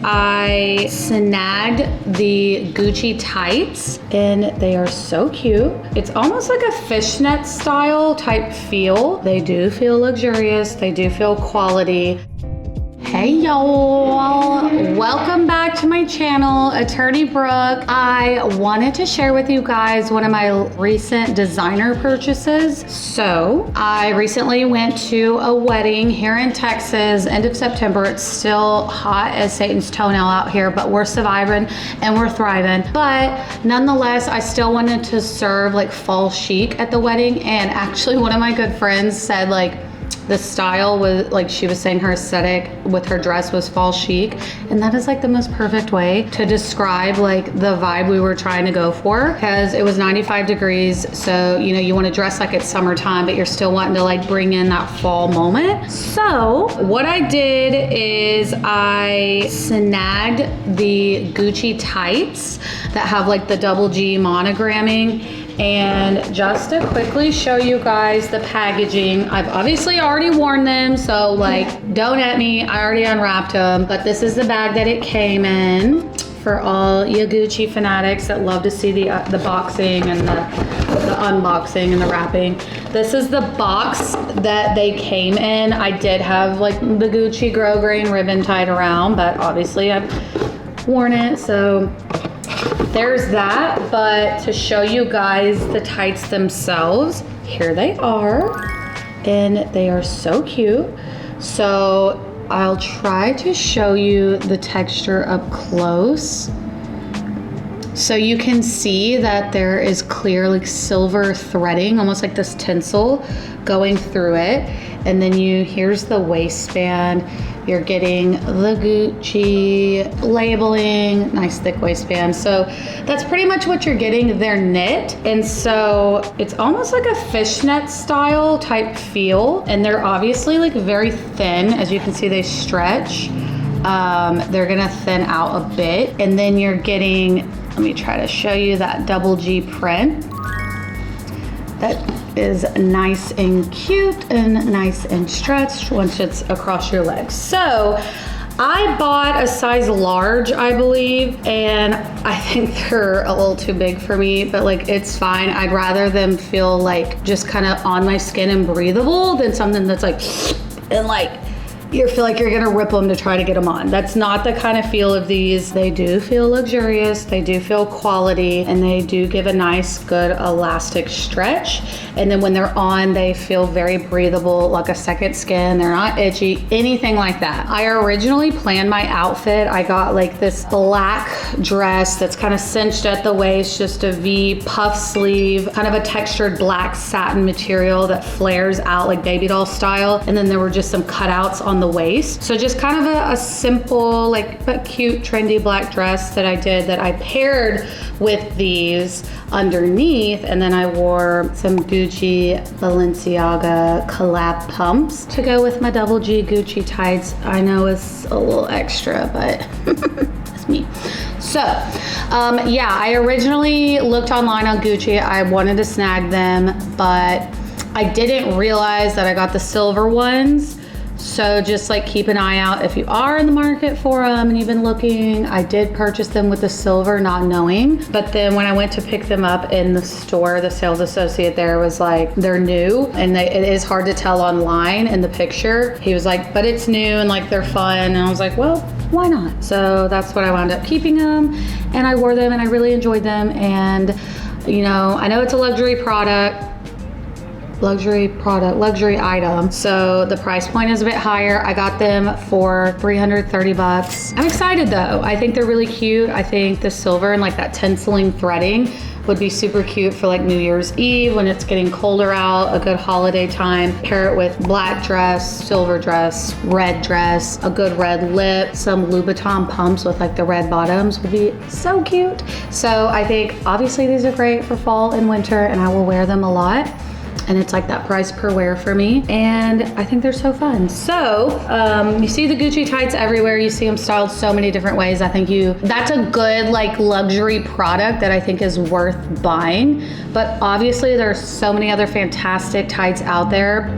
I snagged the Gucci tights and they are so cute. It's almost like a fishnet style type feel. They do feel luxurious. They do feel quality. Hey y'all, welcome back to my channel, Attorney Brooke. I wanted to share with you guys one of my recent designer purchases. So I recently went to a wedding here in Texas, end of September. It's still hot as Satan's toenail out here, but we're surviving and we're thriving. But nonetheless, I still wanted to serve like fall chic at the wedding. And actually one of my good friends said like, the style was like, she was saying her aesthetic with her dress was fall chic. And that is like the most perfect way to describe like the vibe we were trying to go for, because it was 95 degrees. So, you know, you want to dress like it's summertime, but you're still wanting to like bring in that fall moment. So what I did is I snagged the Gucci tights that have like the double G monogramming. And just to quickly show you guys the packaging, I've obviously already worn them, so like don't at me, I already unwrapped them, but this is the bag that it came in for all you Gucci fanatics that love to see the boxing and the unboxing and the wrapping. This is the box that they came in. I did have like the Gucci grosgrain ribbon tied around, but obviously I've worn it, so there's that. But to show you guys the tights themselves, here they are, and they are so cute. So I'll try to show you the texture up close. So you can see that there is clear like silver threading, almost like this tinsel going through it. And then here's the waistband. You're getting the Gucci labeling, nice thick waistband. So that's pretty much what you're getting. They're knit. And so it's almost like a fishnet style type feel. And they're obviously like very thin. As you can see, they stretch. They're gonna thin out a bit. And then you're getting, let me try to show you that double G print. That is nice and cute and nice and stretched once it's across your legs. So I bought a size large, I believe, and I think they're a little too big for me, but like it's fine. I'd rather them feel like just kind of on my skin and breathable than something that's like, and like, you feel like you're gonna rip them to try to get them on. That's not the kind of feel of these. They do feel luxurious, they do feel quality, and they do give a nice, good elastic stretch. And then when they're on, they feel very breathable, like a second skin. They're not itchy, anything like that. I originally planned my outfit. I got like this black dress that's kind of cinched at the waist, just a V puff sleeve, kind of a textured black satin material that flares out like baby doll style. And then there were just some cutouts on the waist. So just kind of a simple, like, but cute, trendy black dress that I did, that I paired with these underneath. And then I wore some Gucci Balenciaga collab pumps to go with my double G Gucci tights. I know it's a little extra, but it's me. So yeah, I originally looked online on Gucci. I wanted to snag them, but I didn't realize that I got the silver ones. So just like keep an eye out if you are in the market for them and you've been looking. I did purchase them with the silver, not knowing. But then when I went to pick them up in the store, the sales associate there was like, they're new. And it is hard to tell online in the picture. He was like, but it's new and like they're fun. And I was like, well, why not? So that's what I wound up keeping them. And I wore them and I really enjoyed them. And you know, I know it's a luxury item, so the price point is a bit higher. I got them for 330 bucks. I'm excited though. I think they're really cute. I think the silver and like that tinseling threading would be super cute for like New Year's Eve when it's getting colder out, a good holiday time. Pair it with black dress, silver dress, red dress, a good red lip, some Louboutin pumps with like the red bottoms would be so cute. So I think obviously these are great for fall and winter, and I will wear them a lot. And it's like that price per wear for me. And I think they're so fun. So you see the Gucci tights everywhere. You see them styled so many different ways. I think that's a good like luxury product that I think is worth buying. But obviously there's so many other fantastic tights out there.